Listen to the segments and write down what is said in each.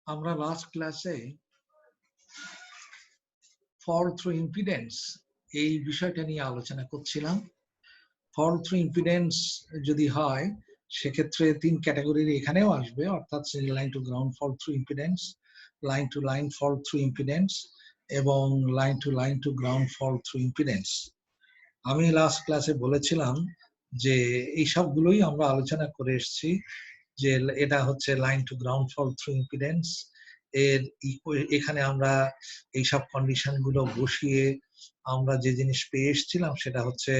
আমরা লাস্ট ক্লাসে ফল through impedance এই বিষয়টা নিয়ে আলোচনা করছিলাম। ফল থ্রু ইম্পিডেন্স যদি হয় সেক্ষেত্রে তিন ক্যাটাগরির এখানেও আসবে, অর্থাৎ single line to ground fault through impedance, line to line fault through impedance এবং line to ground fault through impedance. আমি লাস্ট ক্লাসে বলেছিলাম যে এই সবগুলোই আমরা আলোচনা করে এসেছি, যে এটা হচ্ছে line to ground fault through impedance. এর এখানে আমরা এইসব কন্ডিশন গুলো বসিয়ে আমরা যে জিনিস পেয়ে এসেছিলাম সেটা হচ্ছে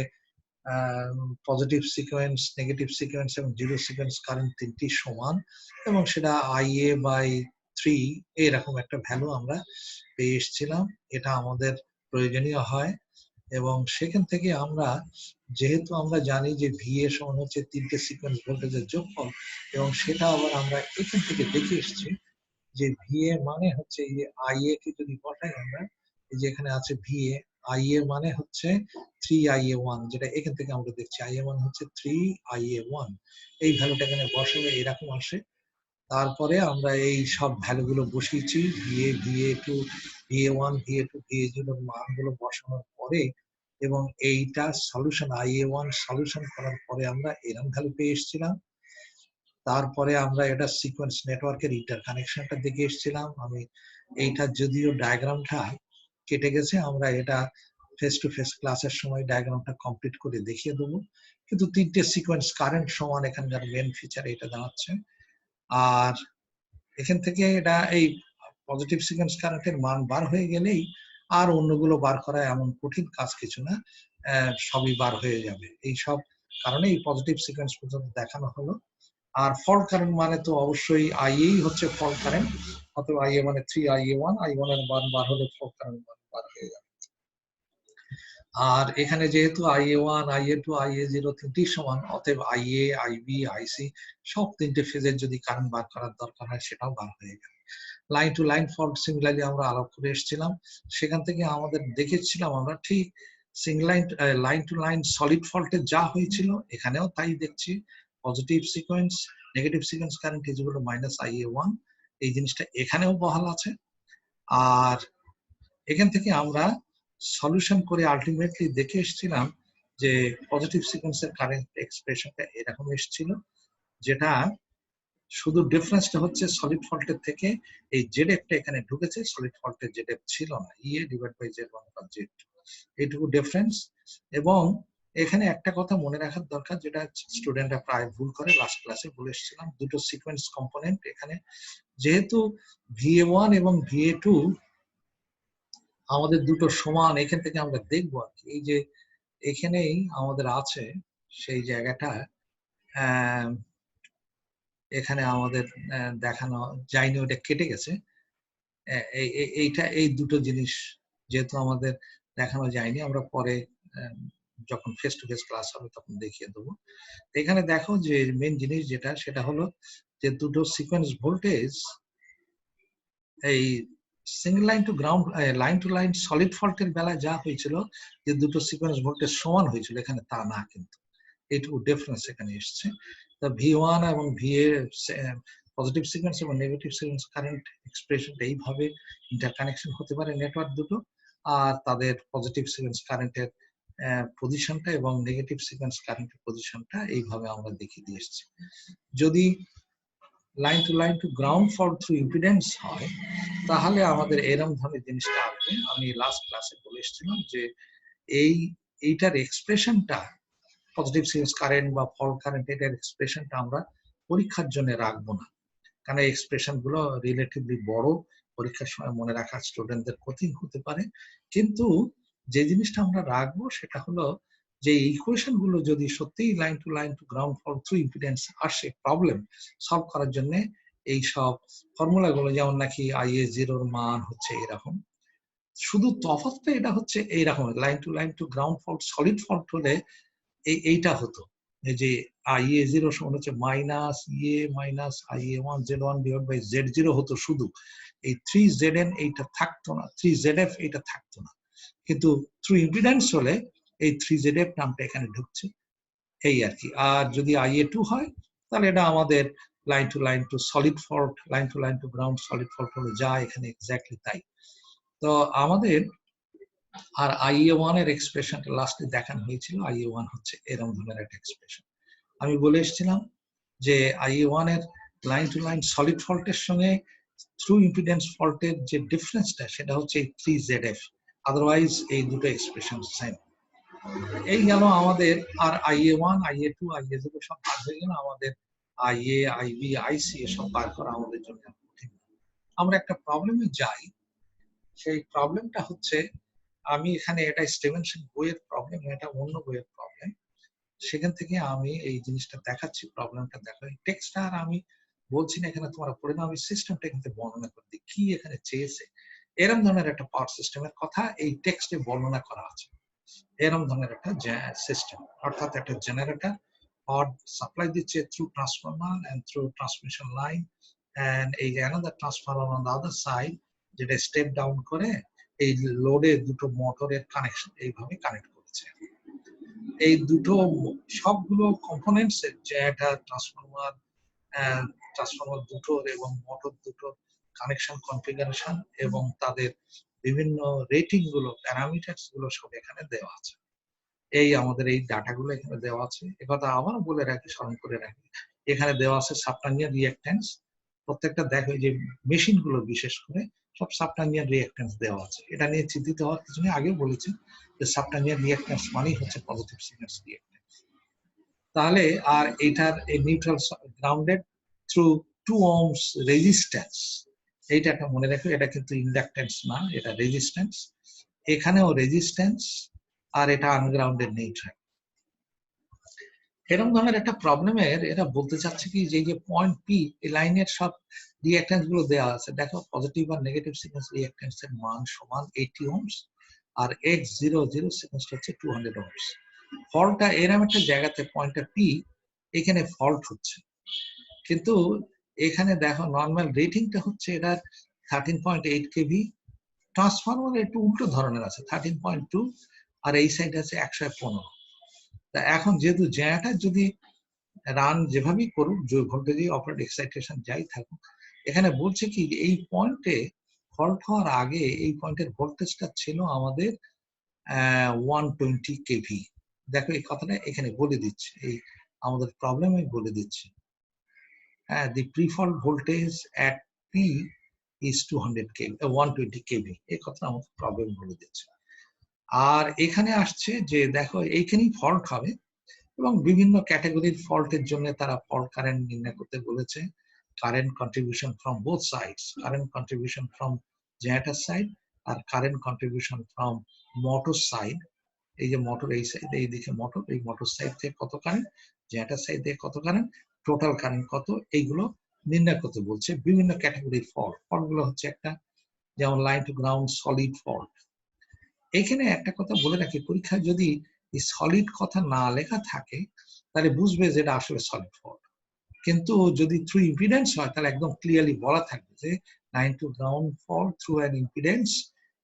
পজিটিভ সিকোয়েন্স, নেগেটিভ সিকোয়েন্স এবং জিরো সিকোয়েন্স কারেন্ট তিনটি সমান, এবং সেটা IA বাই 3 এরকম একটা ভ্যালু আমরা পেয়ে এসেছিলাম। এটা আমাদের প্রয়োজনীয় হয় এবং সেখান থেকে আমরা যেহেতু আমরা জানি যে VA সমান হচ্ছে তিনটে সিকোয়েন্স ভোল্টেজের যোগফল, এবং সেটা আবার আমরা এখান থেকে দেখে এসেছি যে VA মানে হচ্ছে এই যে IA কে যদি বসাই আমরা, এই যে এখানে আছে VA, IA মানে হচ্ছে 3IA1, যেটা এখান থেকে আমরা দেখছি IA1 হচ্ছে 3IA1। এই ভ্যালুটা এখানে বসালে এরকম আসে। তারপরে আমরা এই সব ভ্যালুগুলো বসিয়েছি, VA2, VA1, VA2, VA0 মানগুলো বসানোর পরে, এবং এইটা সলিউশন IA1 সলিউশন করার পরে আমরা এরকম ভ্যালু পেয়ে এসেছিলাম। তারপরে আমরা এটা সিকোয়েন্স নেটওয়ার্কের ইন্টারকানেকশনটা দেখে এসেছিলাম। আমি এইটা যদিও ডায়াগ্রামটা কেটে গেছে, আমরা এটা ফেস টু ফেস ক্লাসের সময় ডায়াগ্রামটা কমপ্লিট করে দেখিয়ে দেবো, কিন্তু তিনটে সিকোয়েন্স কারেন্ট সমান এখানকার মেন ফিচার এটা দাঁড়াচ্ছে। আর এখান থেকে এটা এই পজিটিভ সিকোয়েন্স কারেন্টের মান বার হয়ে গেলেই আর অন্যগুলো বার করা এমন কঠিন কাজ কিছু না, সবই বার হয়ে যাবে। এই সব কারণে এই পজিটিভ সিকোয়েন্স পর্যন্ত দেখানো হলো। আর ফল্ট কারেন্ট মানে তো অবশ্যই IA হচ্ছে ফল্ট কারেন্ট, অথবা IA মানে 3IA1, I1 এর মান বার হলে ফল্ট কারেন্ট মান বার হয়ে যাবে। আর এখানে যেহেতু IA1, IA2, IA0 তিনটি সমান, অতএব IA, IB, IC সব তিনটে ফেজের যদি কারেন্ট বার করার দরকার হয় সেটাও বার হয়ে যাবে। Line to line fault similarly আমরা আলাপ করে এসেছিলাম, সেখান থেকে আমাদের দেখেছিলাম আমরা ঠিক single line to line solid ফল্টে যা হয়েছিল এখানেও তাই দেখছি। Positive sequence, negative sequence current equal to -IA1, এই জিনিসটা এখানেও বহাল আছে। আর এখান থেকে আমরা সলিউশন করে আলটিমেটলি দেখে এসেছিলাম যে পজিটিভ সিকোয়েন্সের কারেন্ট এক্সপ্রেশনটা এরকম এসেছিল, যেটা শুধু ডিফারেন্সটা হচ্ছে সলিড ফল্টের থেকে এই জেডএফটা এখানে ঢুকেছে, সলিড ফল্টের জেডএফ ছিল না, EA divide by Z1 plus Z2, এইটুকু ডিফারেন্স। এবং এখানে একটা কথা মনে রাখার দরকার, যেটা স্টুডেন্টরা প্রায় ভুল করে, লাস্ট ক্লাসে বলে এসেছিলাম, দুটো সিকোয়েন্স কম্পোনেন্ট এখানে, যেহেতু VA1 এবং VA2 আমাদের দুটো সমান, এখান থেকে আমরা দেখবো আর কি, এই যে এখানেই আমাদের আছে সেই জায়গাটা, এখানে আমাদের দেখানো যায়নি, ওটা কেটে গেছে। এইটা এই দুটো জিনিস যেহেতু আমাদের দেখানো যায়নি, আমরা পরে যখন ফেস টু ফেস ক্লাস হবে তখন দেখিয়ে দেবো। এখানে দেখো যে মেন জিনিস যেটা, সেটা হলো যে দুটো সিকোয়েন্স ভোল্টেজ এই single line to ground, line to line solid ফল্টের বেলায় যা হয়েছিল যে দুটো সিকোয়েন্স ভোল্টেজ সমান হয়েছিল, এখানে তা না, কিন্তু এইটুকু ডিফারেন্স এখানে এসছে। তা V1 এবং VA পজিটিভ সিকোয়েন্স এবং নেগেটিভ সিকোয়েন্স কারেন্ট এক্সপ্রেশনটা এইভাবে ইন্টারকানেকশন হতে পারে নেটওয়ার্ক দুটো, আর তাদের পজিটিভ সিকোয়েন্স কারেন্টের পজিশনটা এবং নেগেটিভ সিকোয়েন্স কারেন্টের পজিশনটা এইভাবে আমরা দেখিয়ে দিয়ে এসেছি। যদি line to ground fault through impedance হয় তাহলে আমাদের এরকম ধরনের জিনিসটা আসবে। আমি লাস্ট ক্লাসে বলে এসেছিলাম যে এইটার এক্সপ্রেশনটা, পজিটিভ সিকোয়েন্স কারেন্ট বা ফল্ট কারেন্ট, এটার এক্সপ্রেশনটা আমরা পরীক্ষার জন্য রাখবো না, কারণ এক্সপ্রেশন গুলো রিলেটিভলি বড়, পরীক্ষার সময় মনে রাখা স্টুডেন্টদের কঠিন হতে পারে। কিন্তু যে জিনিসটা আমরা রাখবো সেটা হলো যে ইকুয়েশন গুলো যদি সত্যিই line to ground fault through impedance আসে, প্রবলেম সলভ করার জন্য এই সব ফর্মুলা গুলো, যেমন নাকি IA0 মান হচ্ছে এরকম, শুধু তফাৎটা এটা হচ্ছে এইরকম, line to ground fault solid fault হলে এইটা হতো, এই যে IA0 সমান হচ্ছে -EA minus IA1 Z1 divide by Z0 হতো, শুধু এই 3ZN এইটা থাকতো না, 3ZF এইটা থাকতো না, কিন্তু থ্রু ইম্পিডেন্স হলে এই 3ZF নামটা এখানে ঢুকছে, এই আর কি। আর যদি IA2 হয় তাহলে এটা আমাদের line to solid fault, line to ground solid fault হলো যা এখানে এক্স্যাক্টলি তাই। তো আমাদের আর IA1 এর এক্সপ্রেশনটা লাস্টে দেখানো হয়েছিল। IA1 হচ্ছে এরকম ধরনের একটা এক্সপ্রেশন। আমি বলে এসেছিলাম যে IA1 এর লাইন টু লাইন সলিড ফল্টের সঙ্গে থ্রু ইম্পিডেন্স ফল্টের যে ডিফারেন্সটা সেটা হচ্ছে এই 3ZF, আদারওয়াইজ এই দুটো এক্সপ্রেশন সেম। এই গেল আমাদের। আর IA1, IA2, IA0 সব বার হয়ে গেল। আমাদের IA, IB, IC এসব বার করা আমাদের জন্য কঠিন। আমরা একটা প্রবলেমে যাই। সেই প্রবলেমটা হচ্ছে, আমি এখানে এটা স্টিভেনসন বইয়ের প্রবলেম, এটা অন্য বইয়ের প্রবলেম। সেখান থেকে আমি এই জিনিসটা দেখাচ্ছি, প্রবলেমটা দেখো। এই টেক্সটটা আর আমি বলছি না, এখানে তোমরা পড়ে নাও। আমি সিস্টেমটা কিন্তু বর্ণনা করে দিই কি এখানে চেয়েছে। এরকম ধরনের একটা পাওয়ার সিস্টেমের কথা এই টেক্সটে বর্ণনা করা আছে। এরকম ধরনের একটা সিস্টেম, অর্থাৎ একটা জেনারেটর পাওয়ার সাপ্লাই দিচ্ছে through transformer and through transmission line, and এই another transformer on the other side, যেটা স্টেপ ডাউন করে এই লোডে দুটো মোটরের কানেকশন এইভাবে কানেক্ট করেছে। এই দুটো সবগুলো কম্পোনেন্টস, যেটা ট্রান্সফরমার দুটোর এবং মোটর দুটোর কানেকশন কনফিগারেশন এবং তাদের বিভিন্ন রেটিং গুলো, প্যারামিটারস গুলো সব এখানে দেওয়া আছে। এই আমাদের এই ডাটাগুলো এখানে দেওয়া আছে। একথা আবারও বলে রাখি, স্মরণ করে রাখি, এখানে দেওয়া আছে সাবটাঙ্গিয়ান রিঅ্যাক্ট্যান্স। প্রত্যেকটা দেখো যে মেশিন গুলো বিশেষ করে সব সাবটাঙ্গিয়ান রিঅ্যাক্ট্যান্স দেওয়া আছে। এটা নিয়ে চিন্তিত হওয়ার কিছু নেই, আগেও বলেছি যে সাবটাঙ্গিয়ান রিঅ্যাক্ট্যান্স মানেই হচ্ছে পজিটিভ সিগন্যালস রিঅ্যাক্ট্যান্স। তাহলে আর এটার এই neutral grounded through 2 ohms resistance, এইটা একটা মনে রাখো। এটা কিন্তু ইন্ডাকট্যান্স না, এটা রেজিস্ট্যান্স। এখানেও রেজিস্ট্যান্স, আর এটা আনগ্রাউন্ডেড নিউট্রাল। এরকম ধরনের একটা প্রবলেমের এরা বলতে চাচ্ছে কি, যে পয়েন্ট পি, এই লাইনের সব রিঅ্যাক্ট্যান্স গুলো দেওয়া আছে। দেখো পজিটিভ আর নেগেটিভ সিকোয়েন্স রিঅ্যাক্ট্যান্স এর মান সমান 80 ohms, আর X00 সিকোয়েন্সটা হচ্ছে 200 ohms। ফল্টটা এরকম একটা জায়গাতে, পয়েন্টটা পি, এখানে ফল্ট হচ্ছে। কিন্তু এখানে দেখো নর্মাল রেটিংটা হচ্ছে এটার 13.8 কেভি। ট্রান্সফরমার একটু উল্টো ধরনের আছে, 13.2, আর এই সাইড আছে 115। তা এখন যেহেতু জ্যাটা যদি রান যেভাবেই করুক, ভোল্টেজে অপারেট এক্সাইটেশন যাই থাকুক, এখানে বলছে কি এই পয়েন্টে ফল্ট হওয়ার আগে এই পয়েন্টের ভোল্টেজটা ছিল আমাদের 120 কেভি। দেখো এই কথাটা এখানে বলে দিচ্ছে, এই আমাদের প্রবলেমে বলে দিচ্ছে। the pre-fault voltage at P is 200 kV, 120 kV। এই কথা আমাদের প্রবলেম বলে দিচ্ছে। আর এখানে আসছে যে দেখো এইখানেই ফল্ট হবে, এবং বিভিন্ন ক্যাটাগরির ফল্টের জন্য তারা ফল্ট কারেন্ট নির্ণয় করতে বলেছে। Current contribution from both sides, current contribution from generator side আর current contribution from motor side. এই যে মোটর এই সাইড, এই দিকে মোটর, এই মোটর সাইড থেকে কত কারেন্ট, জেনারেটর সাইড থেকে কত কারেন্ট, টোটাল কারেন্ট কত, এইগুলো নির্ণয় করতে বলছে। বিভিন্ন ক্যাটাগরির ফল্ট, ফল্টগুলো হচ্ছে একটা, যেমন line to ground solid fault. এখানে একটা কথা বলে রাখি, পরীক্ষায় যদি এই সলিড কথা না লেখা থাকে তাহলে বুঝবে যে এটা আসলে সলিড ফল্ট। কিন্তু যদি থ্রু ইম্পিডেন্স হয় তাহলে একদম ক্লিয়ারলি বলা থাকবে যে line to ground fault through an impedance,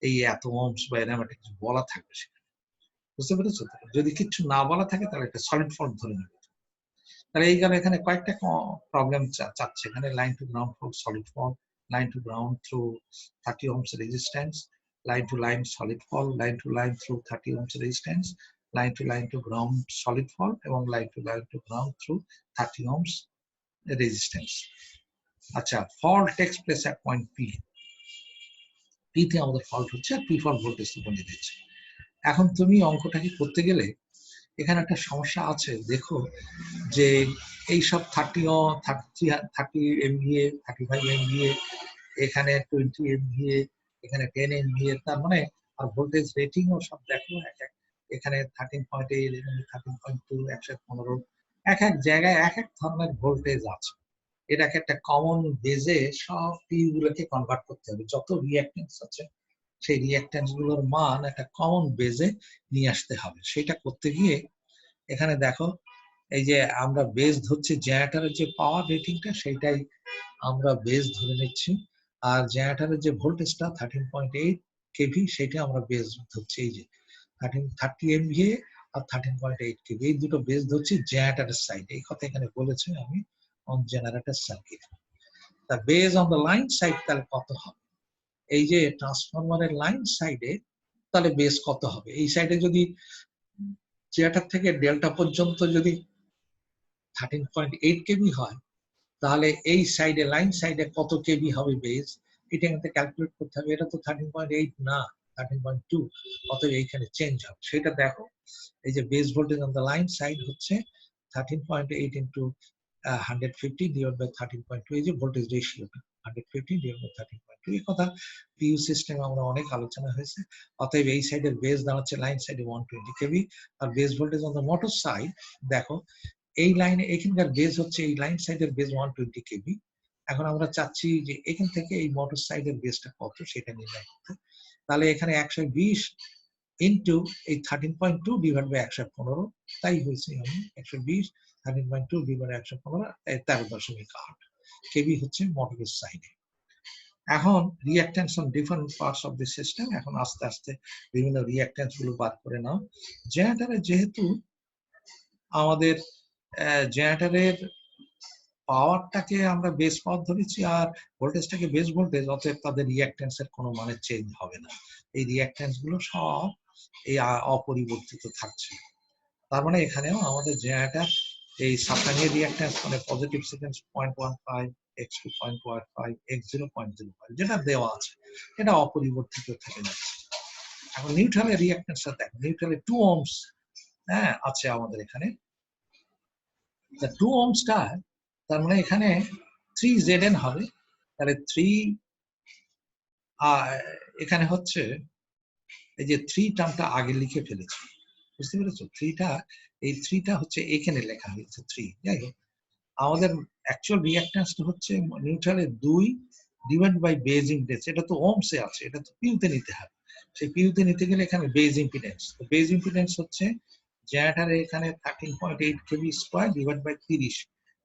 এই এত ওহমস বা এরকম একটা কিছু বলা থাকবে সেখানে। বুঝতে পেরেছো? যদি কিছু না বলা থাকে তাহলে একটা সলিড ফল্ট ধরে নেবে। তাহলে এই কারণে এখানে কয়েকটা প্রবলেম চাচ্ছে। এখানে line to ground fault solid fault, line to ground through 30 ohms resistance, line to line solid fault, line to line through 30 ohms resistance, line to ground solid fault, এবং line to ground through 30 ohms resistance. আচ্ছা, fault takes place at point P. P তে আমাদের fault হচ্ছে, আর P fault voltage বলে দিচ্ছে। এখন তুমি অঙ্কটাকে করতে গেলে এখানে একটা সমস্যা আছে। দেখো যে এই সব 30 MVA, 35 MVA, এখানে 20 MVA, এখানে 10 MVA, তার মানে আর ভোল্টেজ রেটিং ও সব দেখো এখানে 13.8, 13.2, 115, এক এক জায়গায় এক এক ধরনের ভোল্টেজ আছে। এটাকে একটা কমন বেজে সব পি গুলোকে কনভার্ট করতে হবে। যত রিঅ্যাক্ট্যান্স আছে সেই রিঅ্যাক্ট্যান্স গুলোর মান একটা কমন বেজে নিয়ে আসতে হবে। সেটা করতে গিয়ে এখানে দেখো এই যে আমরা বেস ধরছি, জেনারেটরের যে পাওয়ার রেটিংটা সেইটাই আমরা বেস ধরে নিচ্ছি, আর জেনারেটরের যে ভোল্টেজটা 13.8 কেভি সেটা আমরা বেস ধরছি। এই যে 30 MVA আর 13.8 কেভি, এই দুটো বেস ধরছি জেনারেটরের সাইড। এই কথা এখানে বলেছি আমি অন জেনারেটর সার্কিট। তা base on the line side তাহলে কত হবে? এই যে ট্রান্সফরমারের লাইন সাইডে তাহলে বেজ কত হবে? এই সাইডে যদি জেটার থেকে ডেল্টা পর্যন্ত যদি 13.8 কেভি হয়, তাহলে এই সাইডে লাইন সাইডে কত কেভি হবে বেজ, এটা কিন্তু ক্যালকুলেট করতে হবে। এটা তো 13.8 না, 13.2, অতএব এইখানে চেঞ্জ হবে সেটা দেখো। এই যে base voltage on the line side হচ্ছে 13.8 ইন্টু 150 ডিভাইড বাই 13.2, এই যে ভোল্টেজ রেশিওটা 150 ডিভাইড বাই 13.2। এই কথা পিইউ সিস্টেমে আমরা অনেক আলোচনা হয়েছে। অতএব এই সাইডের বেস দাঁড়াচ্ছে লাইন সাইডে 120 কেভি, আর base voltage on the motor side দেখো এই লাইনে এখানকার বেস হচ্ছে এই লাইন সাইডের বেস 120 কেভি। এখন আমরা চাচ্ছি যে এখান থেকে এই মোটর সাইডের বেসটা কত সেটা নির্ণয় করতে। তাহলে এখানে 120 ইন্টু এই 13.2 ডিভাইড বাই 115, তাই হয়েছে আমি 120 13.2 ডিভাইড 115 13.8 কেভি হচ্ছে মোটরের সাইডে। এখন reactance on different parts of the system, এখন আস্তে আস্তে বিভিন্ন রিঅ্যাকট্যান্স গুলো বার করে নাও। জেনারেটরে যেহেতু আমাদের জেনারেটরের পাওয়ারটাকে আমরা বেস পাওয়ার ধরেছি আর ভোল্টেজটাকে বেস ভোল্টেজ, অতএব তাদের রিঅ্যাকট্যান্স এর কোনো মানে চেঞ্জ হবে না। এই রিঅ্যাকট্যান্স গুলো সব এই অপরিবর্তিত থাকছে। তার মানে এখানেও আমাদের জেনারেটর এই সাপ্লাইয়ের রিঅ্যাকট্যান্স মানে পজিটিভ সিকোয়েন্স 0.15, x2 0.15, x0 0.05 যেটা দেওয়া আছে এটা অপরিবর্তিত থেকে যাচ্ছে। এখন নিউট্রালের রিঅ্যাকট্যান্সটা দেখো, নিউট্রালে 2 ohms আছে আমাদের এখানে। 2 ohmsটা তার মানে এখানে 3Zn হবে, তাহলে 3 এখানে হচ্ছে এই যে 3 টার্মটা আগে লিখে ফেলেছি, বুঝতে পেরেছো? 3টা এই 3টা হচ্ছে এখানে লেখা হয়েছে 3। যাই হোক, আমাদের অ্যাকচুয়াল রিঅ্যাকট্যান্সটা হচ্ছে নিউট্রালে 2 ডিভাইড বাই বেজ ইম্পিডেন্স। এটা তো ওহমসে আছে, এটা তো পিউতে নিতে হবে। সেই পিউতে নিতে গেলে এখানে বেজ ইম্পিডেন্স, তো বেজ ইম্পিডেন্স হচ্ছে জেনারেটরে এখানে 13.8 কেভি স্কয়ার ডিভাইড বাই 30।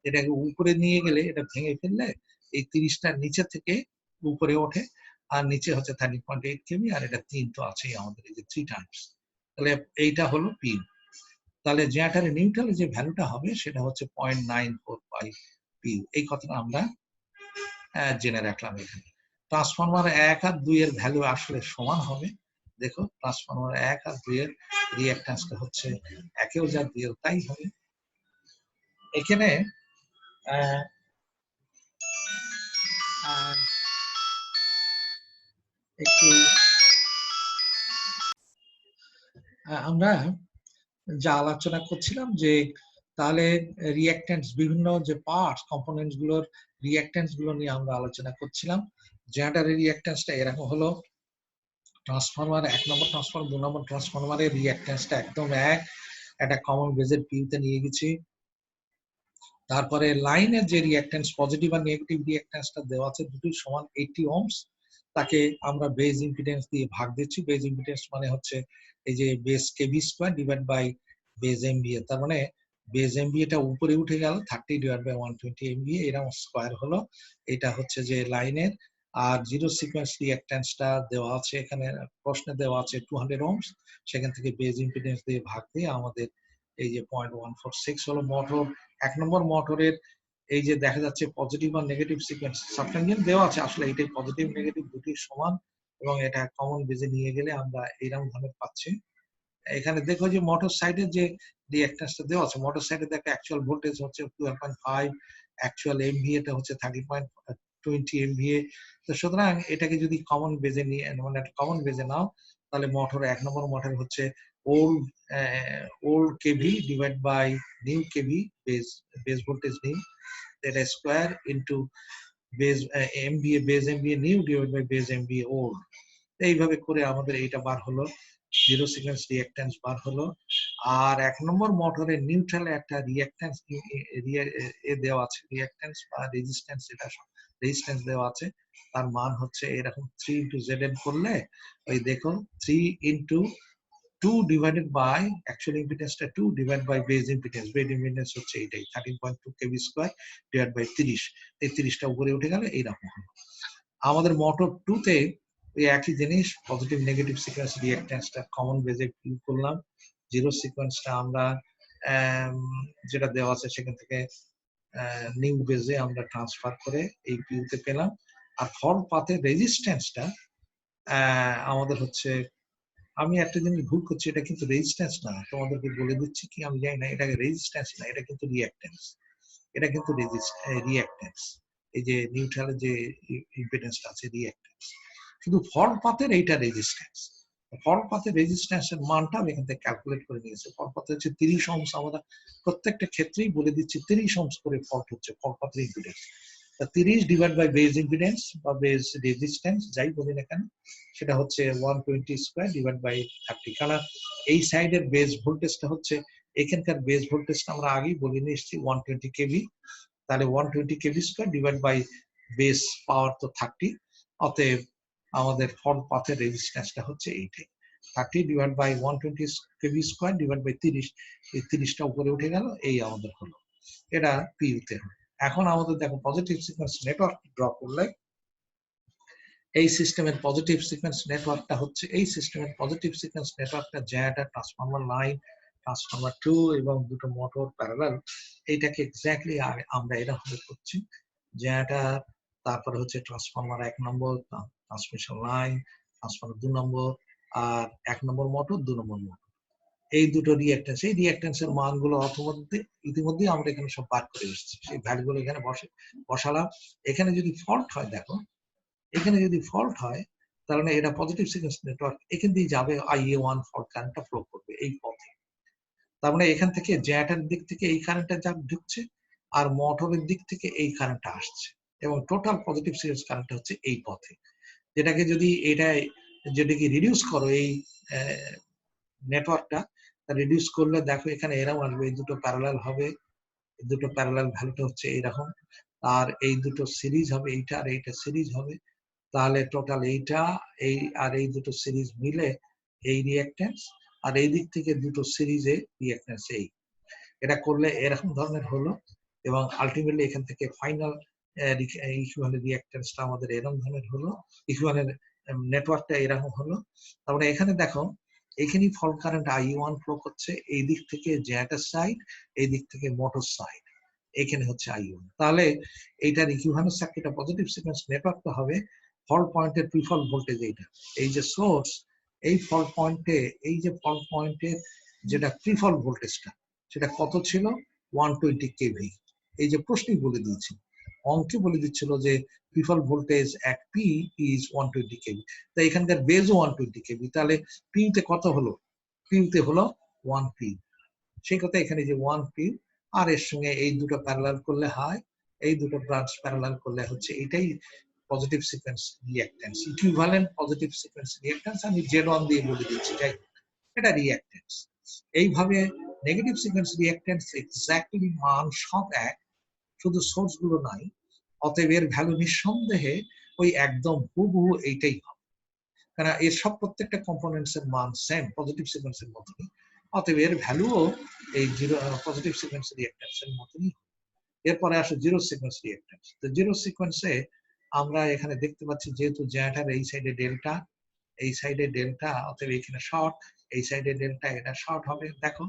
এটাকে উপরে নিয়ে গেলে এটা ভেঙে ফেললে এই 30টা নিচে থেকে উপরে ওঠে, আর নিচে হচ্ছে 13.8 কেভি, আর এটা 3 তো আছেই আমাদের, এই যে 3 টাইমস। তাহলে এইটা হলো পিউ। তাহলে জেনারেটরের নিউট্রাল যে ভ্যালুটা হবে সেটা হচ্ছে 0.945 পিউ। এই কথাটা আমরা জেনে রাখলাম। এখানে ট্রান্সফরমার 1 আর 2 এর ভ্যালু আসলে সমান হবে। দেখো ট্রান্সফরমার 1 আর 2 এর রিঅ্যাকট্যান্সটা হচ্ছে 1 যা 2 তাই হবে। এখানে একটু আমরা যা আলোচনা করছিলাম যে তাহলে রিঅ্যাকট্যান্টস বিভিন্ন যে পার্টস কম্পোনেন্টস গুলোর রিঅ্যাকট্যান্টস গুলো নিয়ে আমরা আলোচনা করছিলাম। জেনারেটরের রিঅ্যাকট্যান্সটা এরকম হলো, ট্রান্সফরমার 1 নম্বর ট্রান্সফরমার 2 নম্বর ট্রান্সফরমারের রিঅ্যাকট্যান্সটা একদম এক, একটা কমন বেজের পিউতে নিয়ে গেছি। তারপরে লাইনের যে রিঅ্যাকট্যান্স পজিটিভ আর নেগেটিভ রিঅ্যাকট্যান্সটা দেওয়া আছে দুটোই সমান 80 ohms, তাকে আমরা বেজ ইম্পিডেন্স দিয়ে ভাগ দিচ্ছি। বেজ ইম্পিডেন্স মানে হচ্ছে এই যে base kV square divide by base MVA, তার মানে বেজ এমভিএটা উপরে উঠে গেল 30 ডিভাইড বাই 120 এমভিএ, এরকম স্কয়ার হলো। এটা হচ্ছে যে লাইনের। আর জিরো সিকোয়েন্স রিঅ্যাকট্যান্সটা দেওয়া আছে এখানে প্রশ্নে দেওয়া আছে 200 ohms, সেখান থেকে বেজ ইম্পিডেন্স দিয়ে ভাগ দিয়ে আমাদের এই যে 0.146 হলো। মোটর 1 নম্বর মোটরের এই যে দেখা যাচ্ছে পজিটিভ আর নেগেটিভ সিকোয়েন্স সাবটেনজেন্ট দেওয়া আছে, আসলে এটাই পজিটিভ নেগেটিভ দুটি সমান, এবং এটা কমন বেজে নিয়ে গেলে আমরা এইরকম ধরনের পাচ্ছি। এখানে দেখো যে মোটর সাইডের যে রিঅ্যাকট্যান্সটা দেওয়া আছে, মোটর সাইডে দেখো অ্যাকচুয়াল ভোল্টেজ হচ্ছে 12.5, অ্যাকচুয়াল এমভিএ টা হচ্ছে 30.20 এমভিএ। তো সুতরাং এটাকে যদি কমন বেজে নিয়ে মানে কমন বেজে নাও, তাহলে মোটর 1 নম্বর মোটর হচ্ছে old kV divide by new kV base voltage new, এটা square into base MVA base MVA new divide by base MVA old. এইভাবে করে আমাদের এইটা বার হলো, জিরো সিকোয়েন্স রিঅ্যাকট্যান্স বার হলো। আর 1 নম্বর মোটরের নিউট্রালে একটা রিঅ্যাকট্যান্স দেওয়া আছে, রিঅ্যাকট্যান্স বা রেজিস্ট্যান্স, এটা রেজিস্ট্যান্স দেওয়া আছে, তার মান হচ্ছে এরকম 3 ইনটু Zn করলে ওই দেখো 3 ইনটু 2 ডিভাইডেড বাই অ্যাকচুয়াল ইম্পিডেন্সটা 2 divide by base impedance, base impedance হচ্ছে এইটাই 13.2 কেভি স্কয়ার ডিভাইড বাই 30, এই 30টা উপরে উঠে গেলে এইরকম হলো। আমাদের মোটর 2 তে ওই একই জিনিস, পজিটিভ নেগেটিভ সিকোয়েন্স রিঅ্যাকট্যান্সটা কমন বেজে ইউজ করলাম, জিরো সিকোয়েন্সটা আমরা যেটা দেওয়া আছে সেখান থেকে নিউ বেজে আমরা ট্রান্সফার করে এই পিউতে পেলাম। আর ফল পাথের রেজিস্ট্যান্সটা আমাদের হচ্ছে, আমি একটা জিনিস ভুল করছি, এটা কিন্তু রেজিস্ট্যান্স না, তোমাদেরকে বলে দিচ্ছি কি আমি জানি না, এটা রেজিস্ট্যান্স না, এটা কিন্তু রিঅ্যাক্ট্যান্স। এটা কিন্তু রিঅ্যাক্ট্যান্স, এই যে নিউট্রালের যে ইম্পিডেন্সটা আছে রিঅ্যাক্ট্যান্স। শুধু ফল পাথের এইটা রেজিস্ট্যান্স। ফল পাথের রেজিস্ট্যান্সের মানটা আমি এখান থেকে ক্যালকুলেট করে নিয়েছি। ফল পাথে হচ্ছে 30 ohms, আমরা প্রত্যেকটা ক্ষেত্রেই বলে দিচ্ছি 30 ohms করে ফল্ট হচ্ছে ফল পাথের impedance. 30 divide by base impedance বা বেজ রেজিস্ট্যান্স যাই বলি না কেন, সেটা হচ্ছে 120 স্কয়ার ডিভাইড বাই 30। কারণ এই সাইডের বেজ ভোল্টেজটা হচ্ছে, এখানকার বেজ ভোল্টেজটা আমরা আগেই বলে নিয়ে এসেছি 120 কেভি, তাহলে 120 kV square divide by base power তো 30, অতএব আমাদের ফল পাথের রেজিস্ট্যান্সটা হচ্ছে এইটাই, 30 divide by 120 kV square divide by 30, এই 30টা উপরে উঠে গেল, এই আমাদের হলো, এটা পিউতে হলো। এখন আমাদের দেখো পজিটিভ সিকোয়েন্স নেটওয়ার্ক ড্র করলে এই সিস্টেমের পজিটিভ সিকোয়েন্স নেটওয়ার্কটা হচ্ছে, এই সিস্টেমের পজিটিভ সিকোয়েন্স নেটওয়ার্কটা যেটা ট্রান্সফরমার লাইন, ট্রান্সফরমার 2 এবং দুটো মোটর প্যারালাল, এইটাকে এক্স্যাক্টলি আমরা এরকম করছি, যেটা তারপরে হচ্ছে ট্রান্সফরমার 1 নম্বর, ট্রান্সমিশন লাইন, ট্রান্সফরমার 2 নম্বর, আর 1 নম্বর মোটর, 2 নম্বর মোটর, এই দুটো রিঅ্যাক্ট্যান্স, এই রিঅ্যাক্ট্যান্সের মানগুলো ইতিমধ্যে আমরা এখানে সব বার করে এসেছি, সেই ভ্যালুগুলো এখানে বসালাম। এখানে যদি ফল্ট হয়, দেখো এখানে যদি ফল্ট হয়, তাহলে এটা পজিটিভ সিকোয়েন্স নেটওয়ার্ক, এখান দিয়ে যাবে IA1 ফল্ট কারেন্টটা ফ্লো করবে এই পথে। তার মানে এখান থেকে জ্যাটার দিক থেকে এই কারেন্টটা যা ঢুকছে, আর মোটরের দিক থেকে এই কারেন্টটা আসছে, এবং টোটাল পজিটিভ সিকোয়েন্স কারেন্টটা হচ্ছে এই পথে। যেটাকে যদি যেটাকে রিডিউস করো এই নেটওয়ার্কটা, রিডিউস করলে দেখো এখানে এরকম আসবে, এই দুটো প্যারালাল হবে, এই দুটো প্যারালাল ভ্যালুটা হচ্ছে এইরকম, আর এই দুটো সিরিজ হবে, এইটা আর এইটা সিরিজ হবে, তাহলে টোটাল এইটা এই আর এই দুটো সিরিজ মিলে এই রিঅ্যাক্ট্যান্স, আর এই দিক থেকে দুটো সিরিজে রিঅ্যাক্ট্যান্স এই, এটা করলে এরকম ধরনের হলো, এবং আলটিমেটলি এখান থেকে ফাইনাল ইকুইভ্যালেন্ট রিঅ্যাক্ট্যান্সটা আমাদের এরকম ধরনের হলো, ইকুইভ্যালেন্ট নেটওয়ার্কটা এরকম হলো। তারপরে এখানে দেখো এখানেই ফল্ট কারেন্ট I1 ফ্লো করছে, এই দিক থেকে জ্যাটার সাইড, এই দিক থেকে মোটর সাইড, এখানে হচ্ছে I1। তাহলে এইটার ইকুইভ্যালেন্ট সার্কিটটা পজিটিভ সিকোয়েন্স নেটওয়ার্কটা হবে ফল্ট পয়েন্টের প্রিফল ভোল্টেজ, এইটা এই যে সোর্স, এই ফল্ট পয়েন্টে, এই যে ফল্ট পয়েন্টের যেটা প্রিফল ভোল্টেজটা, সেটা কত ছিল 120 কেভি। এই যে প্রশ্নই বলে দিয়েছি, অঙ্কে বলে দিচ্ছিল যে prefault voltage at P is 120 kV, তাই এখানকার বেজও 120 কেভি, তাহলে পিতে কত হলো, পিতে হলো 1 পি, সেই কথা এখানে যে 1 পি, আর এর সঙ্গে এই দুটো প্যারালাল করলে হয়, এই দুটো ব্রাঞ্চ প্যারালাল করলে হচ্ছে এটাই positive sequence reactance, equivalent positive sequence reactance, আমি Z1 দিয়ে বলে দিচ্ছি, যাই এটা রিঅ্যাক্ট্যান্স। এইভাবে নেগেটিভ সিকোয়েন্স রিঅ্যাক্ট্যান্স এক্স্যাক্টলি মান সব এক, শুধু সোর্স গুলো নাই, অতএব এর ভ্যালু নিঃসন্দেহে ওই একদম হুবহু এইটাই হবে, কারণ এর সব প্রত্যেকটা কম্পোনেন্টস এর মান সেম পজিটিভ সিকোয়েন্সের মতনই, অতএব এর ভ্যালুও এই পজিটিভ সিকোয়েন্স রিঅ্যাক্ট্যান্স এর মতনই। এরপরে আসে জিরো সিকোয়েন্স রিঅ্যাক্ট্যান্স। তো জিরো সিকোয়েন্সে আমরা এখানে দেখতে পাচ্ছি, যেহেতু জ্যাটার এই সাইডে ডেল্টা, এই সাইডে ডেল্টা, অতএব এখানে শর্ট, এই সাইডে ডেল্টা, এটা শর্ট হবে, দেখো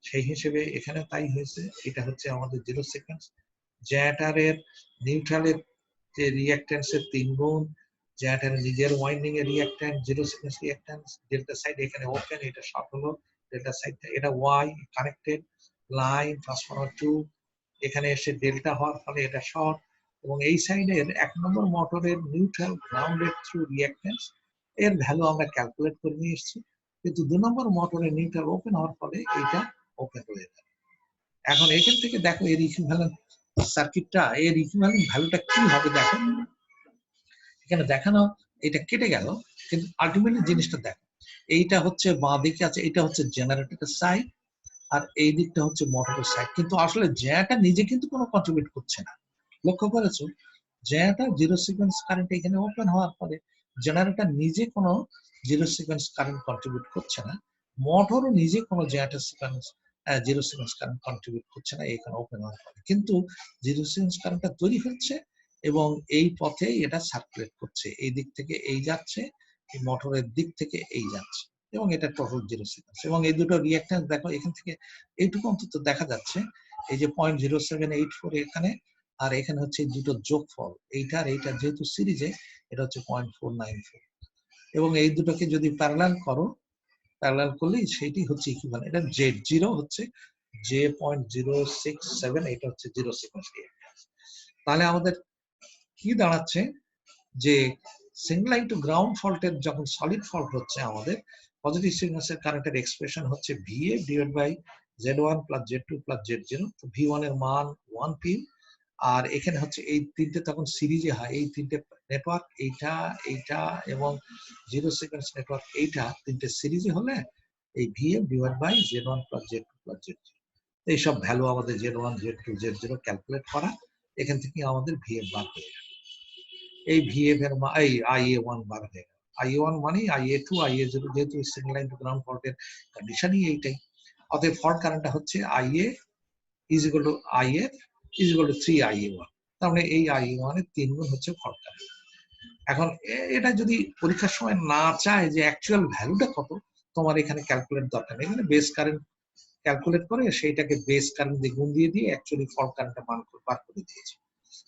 সেই হিসেবে এখানে তাই হয়েছে, এটা হচ্ছে আমাদের জিরো সিকোয়েন্স। জ্যাটারের নিউট্রালের যে রিঅ্যাক্ট্যান্সের 3 গুণ, জ্যাটার নিজের ওয়াইন্ডিং এর reactance, zero sequence reactance, delta side এখানে ওপেন, এটা শর্ট হলো, ডেল্টা সাইডটা, এটা ওয়াই কানেক্টেড লাইন ট্রান্সফরমার 2, এখানে এসে ডেল্টা হওয়ার ফলে এটা শর্ট, এবং এই সাইডের 1 নম্বর মোটরের নিউট্রাল গ্রাউন্ডেড থ্রু রিঅ্যাক্ট্যান্স, এর ভ্যালু আমরা ক্যালকুলেট করে নিয়ে এসেছি, কিন্তু 2 নম্বর মোটরের নিউট্রাল ওপেন হওয়ার ফলে এটা ওপেন হয়ে যাবে। এখন এখান থেকে দেখো এর ইকুইভ্যালেন্ট সার্কিটটা, এর ইকুইভ্যালেন্ট ভ্যালুটা কি হবে দেখো, এখানে দেখানো এটা কেটে গেল, কিন্তু আলটিমেটলি জিনিসটা দেখো, এইটা হচ্ছে বাঁ দিকে আছে, এটা হচ্ছে জেনারেটরের সাইড, আর এই দিকটা হচ্ছে মোটরের সাইড, কিন্তু আসলে জ্যাটা নিজে কিন্তু কোনো কন্ট্রিবিউট করছে না, লক্ষ্য করেছো, জ্যাটা জিরো সিকোয়েন্স কারেন্ট এখানে ওপেন হওয়ার পরে জেনারেটর নিজে কোনো জিরো সিকোয়েন্স কারেন্ট কন্ট্রিবিউট করছে না, মোটরও নিজে কোনো জ্যাটা sequence zero sequence current contribute করছে না এখানে ওপেন হওয়ার পরে, কিন্তু জিরো সিকোয়েন্স কারেন্টটা তৈরি হচ্ছে, এবং এই পথেই এটা সার্কুলেট করছে, এই দিক থেকে এই যাচ্ছে, এই মোটরের দিক থেকে এই যাচ্ছে, এবং এটা টোটাল জিরো সিকোয়েন্স। এবং এই দুটো রিঅ্যাক্ট্যান্স দেখো, এখান থেকে এইটুকু অন্তত দেখা যাচ্ছে, এই যে 0.0784 এখানে, আর এখানে হচ্ছে দুটো যোগফল, এইটা আর এইটা যেহেতু সিরিজে, এটা হচ্ছে 0.494, এবং এই দুটোকে যদি প্যারালাল করো, প্যারালাল করলেই সেটি হচ্ছে ইকুইভ্যালেন্ট। এটা Z0 হচ্ছে J.067, এটা হচ্ছে জিরো সিকোয়েন্স রিঅ্যাক্ট্যান্স। তাহলে আমাদের কি দাঁড়াচ্ছে যে সিঙ্গেল লাইন টু গ্রাউন্ড ফল্টের যখন সলিড ফল্ট হচ্ছে, আমাদের পজিটিভ সিকোয়েন্সের কারেন্টের এক্সপ্রেশন হচ্ছে VA divide by Z1 plus Z2 plus Z0। তো V1 এর মান 1 p, আর এখানে হচ্ছে এই তিনটে তখন সিরিজে হয়, এই তিনটে নেটওয়ার্ক, এইটা এইটা এবং জিরো সিকোয়েন্স নেটওয়ার্ক, এইটা তিনটে সিরিজে হলে এই VA divide by Z1 plus Z2 plus Z0, এইসব ভ্যালু আমাদের Z1 Z2 Z0 ক্যালকুলেট করা, এখান থেকে আমাদের VF বার হয়ে গেল। এই VF এর এই IA1 বার হয়ে গেল। IA1 মানে IA2 IA0, যেহেতু সিঙ্গেল লাইন টু গ্রাউন্ড ফল্টের কন্ডিশনই এইটাই। অতএব ফল্ট কারেন্টটা হচ্ছে IA is equal to IF is equal to 3IA1। তার মানে এই IA1 এর 3 গুণ হচ্ছে ফল্ট কারেন্ট। এখন এটা যদি পরীক্ষার সময় না চায় যে অ্যাকচুয়াল ভ্যালুটা কত, তোমার এখানে ক্যালকুলেট দরকার নেই, এখানে বেস কারেন্ট ক্যালকুলেট করে সেইটাকে বেস কারেন্ট দিয়ে গুণ দিয়ে দিয়ে অ্যাকচুয়ালি ফল্ট কারেন্টটা মান বার করে দিয়েছে।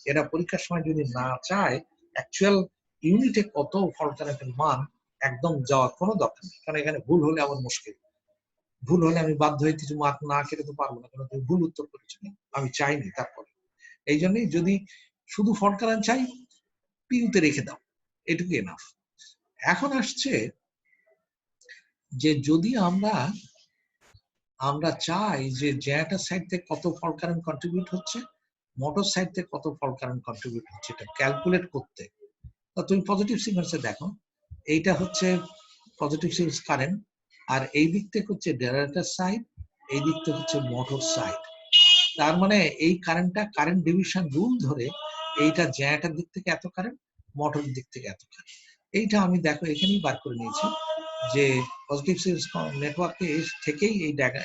এটা পরীক্ষার সময় যদি না চায় অ্যাকচুয়াল ইউনিটে কত ফল্ট কারেন্টের মান, একদম যাওয়ার কোনো দরকার নেই, কারণ এখানে ভুল হলে আমার মুশকিল। ভুল হলে আমি বাধ্য হয়ে কিছু মার্ক না কেটে তো পারবো না, কারণ তুমি ভুল উত্তর করেছো, আমি চাইনি। তারপরে এই জন্যই যদি শুধু ফল্ট কারেন্ট চাই, পিউতে রেখে দাও, এটুকু এনাফ। এখন আসছে যে যদি আমরা চাই যে জেনারেটর সাইড থেকে কত ফল্ট কারেন্ট কন্ট্রিবিউট হচ্ছে, মোটর সাইড থেকে কত ফল্ট কারেন্ট কন্ট্রিবিউট হচ্ছে, এটা ক্যালকুলেট করতে, তা তুমি পজিটিভ সিকোয়েন্সে দেখো, এইটা হচ্ছে পজিটিভ সিকোয়েন্স কারেন্ট, আর এই দিক থেকে হচ্ছে জেনারেটর সাইড, এই দিক থেকে হচ্ছে মোটর সাইড। তার মানে এই কারেন্টটা কারেন্ট ডিভিশন রুল ধরে, এইটা জেনারেটর দিক থেকে এত কারেন্ট, মোটর দিক থেকে এত কারেন্ট, এইটা আমি দেখো এখানেই বার করে নিয়েছি যে পজিটিভ সিরিজ নেটওয়ার্কে থেকেই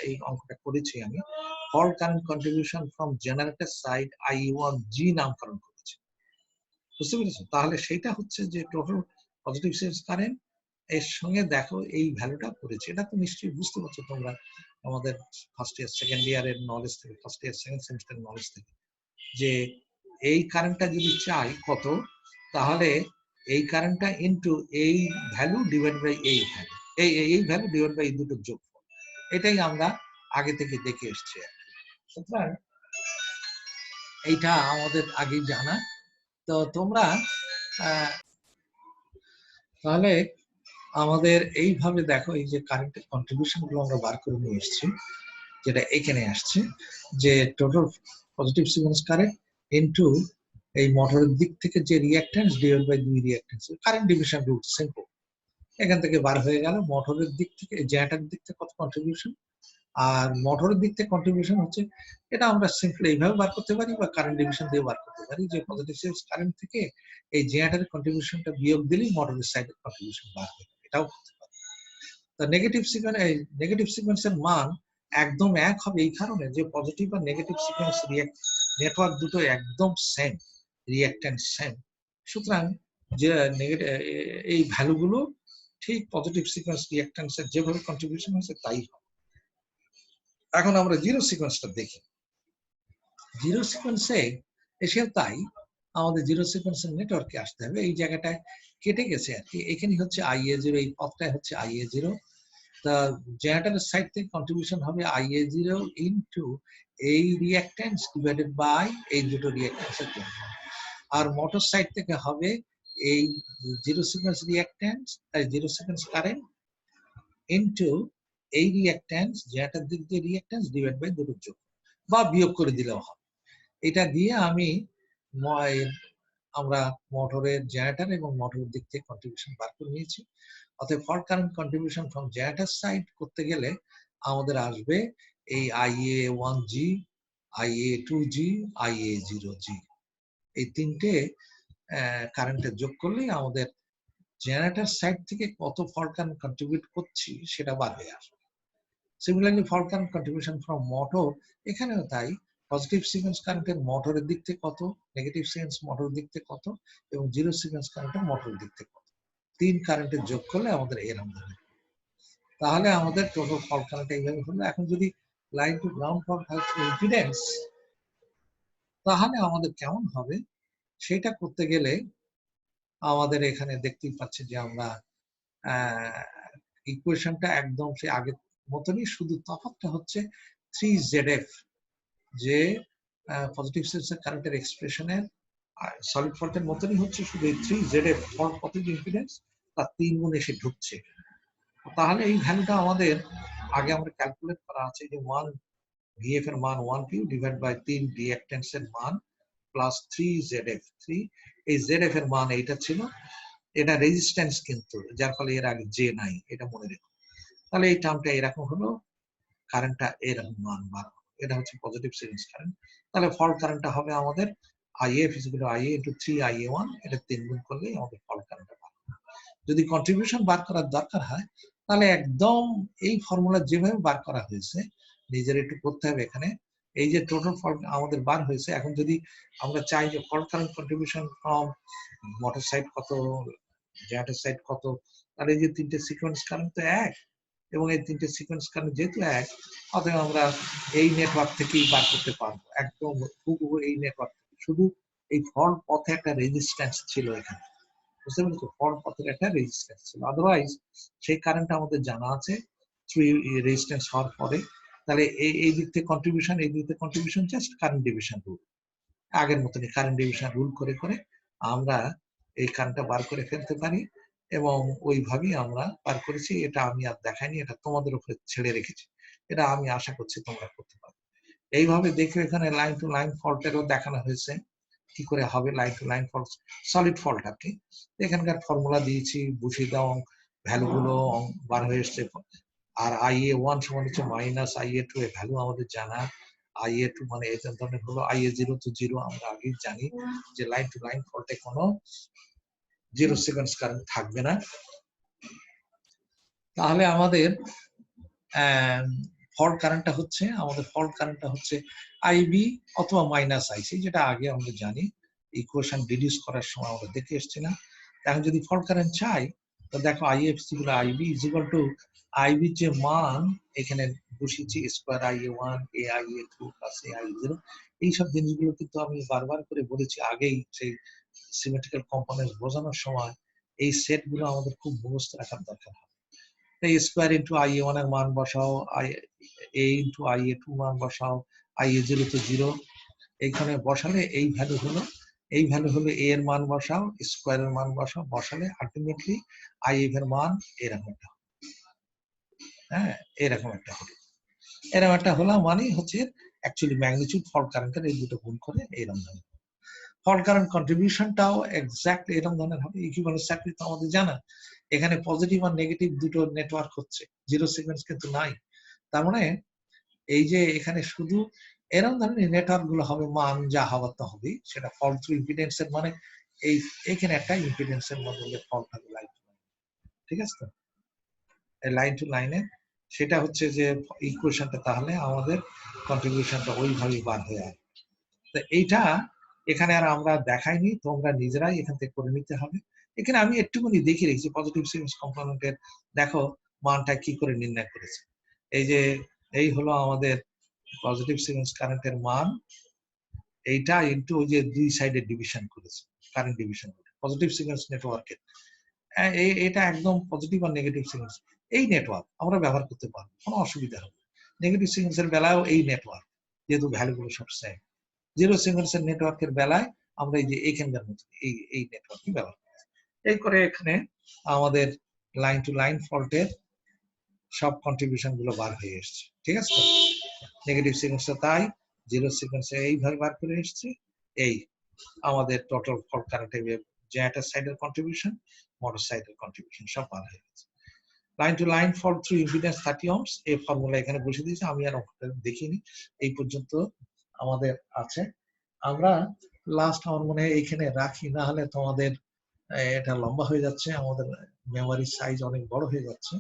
এই অঙ্কটা করেছি আমি। Fault current contribution from generator side I1G নামকরণ করেছি, বুঝতে পেরেছো? তাহলে সেইটা হচ্ছে যে টোটাল পজিটিভ সিরিজ কারেন্ট, এর সঙ্গে দেখো এই ভ্যালুটা করেছে। এটা তো নিশ্চয়ই বুঝতে পারছো তোমরা আমাদের ফার্স্ট ইয়ার সেকেন্ড ইয়ারের নলেজ থেকে, first year second semester knowledge থেকে, যে এই কারেন্টটা যদি চাই কত, তাহলে এই কারেন্টটা ইনটু এই ভ্যালু ডিভাইড বাই এই ভ্যালু, এই ভ্যালু ডিভাইড বাই এই দুটো যোগফল, এটাই আমরা আগে থেকে দেখে এসছি। সুতরাং এইটা আমাদের আগেই জানা। তো তোমরা তাহলে আমাদের এইভাবে দেখো, এই যে কারেন্টের কন্ট্রিবিউশন গুলো আমরা বার করে নিয়ে এসেছি, যেটা এখানে আসছে যে total positive sequence current into এই মোটরের দিক থেকে যে রিঅ্যাকট্যান্স ডিভাইড বাই দুই reactance, current division rule simple. এখান থেকে বার হয়ে গেল মোটরের দিক থেকে, জেনারেটরের দিক থেকে কত কন্ট্রিবিউশন, আর মোটরের দিক থেকে কন্ট্রিবিউশন হচ্ছে, এটা আমরা সিম্পল এইভাবে বার করতে পারি বা কারেন্ট ডিভিশন দিয়ে বার করতে পারি, যে পজিটিভ সিরিজ কারেন্ট থেকে এই জেনারেটরের কন্ট্রিবিউশনটা বিয়োগ দিলেই মোটরের সাইডের কন্ট্রিবিউশন বার হয়ে যাবে, এটাও করতে পারি। তো নেগেটিভ সিকোয়েন্সের মান একদম এক হবে এই কারণে যে পজিটিভ আর নেগেটিভ সিকোয়েন্স নেটওয়ার্ক দুটো একদম সেম, রিঅ্যাকট্যান্স সেম। সুতরাং যে এই ভ্যালুগুলো ঠিক পজিটিভ সিকোয়েন্স রিঅ্যাকট্যান্সের যেভাবে কন্ট্রিবিউশন হয়েছে তাই হবে। এখন আমরা জিরো সিকোয়েন্সটা দেখি। জিরো সিকোয়েন্সে এসেও তাই, আমাদের জিরো সিকোয়েন্সের নেটওয়ার্কে আসতে হবে। এই জায়গাটায় কেটে গেছে আর কি, এখানে হচ্ছে IA0, এই পথটায় হচ্ছে IA0। তা জেনারেটরের সাইড থেকে কন্ট্রিবিউশন হবে IA0 ইনটু এই রিঅ্যাকট্যান্স ডিভাইডেড বাই এই দুটো রিঅ্যাকট্যান্সের জন্য, আর মোটর সাইড থেকে হবে এই zero sequence reactance, zero sequence current into এই রিঅ্যাকট্যান্স, জেনারেটর দিক দিয়ে রিঅ্যাকট্যান্স ডিভাইড বাই দুটো যোগ বা বিয়োগ করে দিলেও হবে। এটা দিয়ে আমরা মোটরের জেনারেটর এবং মোটরের দিক থেকে কন্ট্রিবিউশন বার করে নিয়েছি। অতএব fault current contribution from generator side করতে গেলে আমাদের আসবে এই IA1G, IA2G, IA0G, এই তিনটে কারেন্টের যোগ করলেই আমাদের জেনারেটর সাইড থেকে কত ফল্ট কারেন্ট কন্ট্রিবিউট করছি সেটা বার হয়ে আসবে। Similarly fault current contribution from motor, এখানেও তাই, পজিটিভ সিকোয়েন্স কারেন্টের মোটরের দিক থেকে কত, নেগেটিভ সিকোয়েন্স মোটরের দিক থেকে কত, এবং জিরো সিকোয়েন্স কারেন্টের মোটরের দিক থেকে কত, তিন কারেন্টের যোগ করলে আমাদের এর আমাদের, তাহলে আমাদের টোটাল ফল্ট কারেন্ট এইভাবে হলো। এখন যদি line to ground fault impedance, তাহলে আমাদের কেমন হবে সেটা করতে গেলে আমাদের এখানে দেখতেই পাচ্ছি যে আমরা ইকুয়েশনটা একদম সে আগের মতনই, শুধু তফাৎটা হচ্ছে 3ZF, যে পজিটিভ সেন্সের কারেন্টের এক্সপ্রেশনের সলিড ফল্টের মতনই হচ্ছে, শুধু এই 3ZF ফল্ট পজিটিভ ইম্পিডেন্স তার 3 গুণ এসে ঢুকছে। তাহলে এই ভ্যালুটা আমাদের আগে আমরা ক্যালকুলেট করা আছে যে 1 VF এর মান 1 পিউ ডিভাইড বাই 3 রিঅ্যাকট্যান্স এর মান প্লাস 3ZF, 3 এই ZF এর মান এইটা ছিল, এটা রেজিস্ট্যান্স কিন্তু, যার ফলে এর আগে জে নাই, এটা মনে রেখো। তাহলে এই টার্মটা এরকম হলো, কারেন্টটা এরকম মান বার, এটা হচ্ছে পজিটিভ সিরিজ কারেন্ট। তাহলে ফল্ট কারেন্টটা হবে আমাদের IF equal to IA into 3IA1, এটা 3 গুণ করলেই আমাদের ফল্ট কারেন্টটা বার। যদি কন্ট্রিবিউশন বার করার দরকার হয় তাহলে একদম এই ফর্মুলা যেভাবে বার করা হয়েছে নিজের একটু করতে হবে। এখানে এই যে টোটাল ফল্ট আমাদের বার হয়েছে, এখন যদি আমরা চাই যে fault current contribution from motor side কত, জেনারেটর সাইড কত, তাহলে এই যে তিনটে সিকোয়েন্স কারেন্ট তো এক, এবং এই তিনটে সিকোয়েন্স কারেন্ট যেহেতু এক, অতএব আমরা এই নেটওয়ার্ক থেকেই বার করতে পারবো, একদম হুবহু এই নেটওয়ার্ক। শুধু এই ফল্ট পথে একটা রেজিস্ট্যান্স ছিল এখানে, বুঝতে পেরেছো, ফল্ট পথের একটা রেজিস্ট্যান্স ছিল, আদারওয়াইজ সেই কারেন্টটা আমাদের জানা আছে থ্রি রেজিস্ট্যান্স হওয়ার পরে। তাহলে এই দিক থেকে কন্ট্রিবিউশন, এই দিক থেকে contribution, just current division rule, আগের মতনই কারেন্ট ডিভিশন রুল করে করে আমরা এই কারেন্টটা বার করে ফেলতে পারি, এবং ওইভাবেই আমরা বার করেছি। এটা আমি আর দেখাইনি, এটা তোমাদের উপরে ছেড়ে রেখেছি, এটা আমি আশা করছি তোমরা করতে পারবে। এইভাবে দেখো, এখানে লাইন টু লাইন ফল্টেরও দেখানো হয়েছে কি করে হবে line to line fault, solid fault আর কি। এখানকার ফর্মুলা দিয়েছি, বসিয়ে দাও, ভ্যালুগুলো বার হয়ে এসছে। আর IA1 সমান হচ্ছে মাইনাস IA2, এর ভ্যালু আমাদের জানা। IA2 মানে এই ধরনের হলো IA0 to 0, আমরা আগেই জানি যে লাইন টু লাইন ফল্টে কোনো 0 সেকেন্ডস কারেন্ট থাকবে না। তাহলে আমাদের ফল্ট কারেন্টটা হচ্ছে, আমাদের ফল্ট কারেন্টটা হচ্ছে IB অথবা মাইনাস IC, যেটা আগে আমরা জানি, ইকুয়েশন ডিডিউস করার সময় আমরা দেখে এসছি না। এখন যদি ফল্ট কারেন্ট চাই, তো দেখো IF equal IB equal to IB যে মান এখানে বসিয়েছি, square IA1 AI2 plus AI0, এইসব জিনিসগুলো কিন্তু আমি বারবার করে বলেছি আগেই, সেই সিমেট্রিক্যাল কম্পোনেন্ট বোঝানোর সময় এই সেটগুলো আমাদের খুব মুখস্থ রাখার দরকার হয়। তাই স্কয়ার ইন্টু IA1 এর মান বসাও, A ইন্টু IA2 মান বসাও, IA0 তো 0, এইখানে বসালে এই ভ্যালু হলো, এই ভ্যালু হলো A এর মান বসাও, স্কয়ার এর মান বসাও, বসালে আলটিমেটলি IF এর মান এরকম একটা, হ্যাঁ এরকম একটা হলো, এরকম একটা হলো মানে হচ্ছে অ্যাকচুয়ালি ম্যাগনিটিউড ফল্ট কারেন্টের এই দুটো গুণ করে এরকম ধরনের ফল্ট কারেন্ট কন্ট্রিবিউশনটাও এক্স্যাক্ট এরকম ধরনের হবে। ইকুইভ্যালেন্স সার্কিট তো আমাদের জানা, এখানে পজিটিভ আর নেগেটিভ দুটো নেটওয়ার্ক হচ্ছে, জিরো সিকোয়েন্স কিন্তু নাই। তার মানে এই যে এখানে শুধু এরকম ধরনের নেটওয়ার্ক গুলো হবে, মান যা হওয়ার তো হবে, সেটা ফল্ট থ্রু ইম্পিডেন্স এর মানে এই এখানে একটা ইম্পিডেন্স এর মধ্যে ফল্ট হবে লাইন টু লাইন, ঠিক আছে তো, লাইন টু লাইনে সেটা হচ্ছে যে ইকুয়েশনটা, তাহলে আমাদের কন্ট্রিবিউশনটা ওইভাবেই বার হয়ে আসবে। তো এইটা এখানে আর আমরা দেখাইনি, তোমরা নিজেরাই এখান থেকে করে নিতে হবে। এখানে আমি একটুখানি দেখিয়ে রেখেছি পজিটিভ সিরিজ কম্পোনেন্টের, দেখো মানটা কি করে নির্ণয় করেছে। এই যে এই হলো আমাদের পজিটিভ সিরিজ কারেন্টের মান, এইটা ইনটু ওই যে দুই সাইডে ডিভিশন করেছে, কারেন্ট ডিভিশন করে পজিটিভ সিরিজ নেটওয়ার্কের, এটা একদম পজিটিভ আর নেগেটিভ সিগন্যাল এই নেটওয়ার্ক আমরা ব্যবহার করতে পারবো, কোনো অসুবিধা হবে। নেগেটিভ সিগন্যালসের বেলায়ও এই নেটওয়ার্ক, যেহেতু ভ্যালুগুলো সব সেম। জিরো সিগন্যালসের নেটওয়ার্কের বেলায় আমরা এই যে এইখানকার মতো এই নেটওয়ার্কই ব্যবহার করি। এই করে এখানে আমাদের লাইন টু লাইন ফল্টের সব কন্ট্রিবিউশন গুলো বার হয়ে এসছে, ঠিক আছে তো। নেগেটিভ সিগন্যালসে তাই, জিরো সিগন্যালসে এইভাবে বার করে এসছে। এই আমাদের টোটাল ফল্ট কারেন্টের জেনারেটর সাইডের কন্ট্রিবিউশন, মোটর সাইডের কন্ট্রিবিউশন সব বার হয়ে গেছে। Line to line fault through impedance 30 ohms, এই ফর্মুলা এখানে বসে দিয়েছি, আমি আর দেখিনি, এই পর্যন্ত আমাদের আছে। আমরা লাস্ট আমার মনে হয় এইখানে রাখি, না হলে তোমাদের এটা লম্বা হয়ে যাচ্ছে, আমাদের মেমোরি সাইজ অনেক বড় হয়ে যাচ্ছে।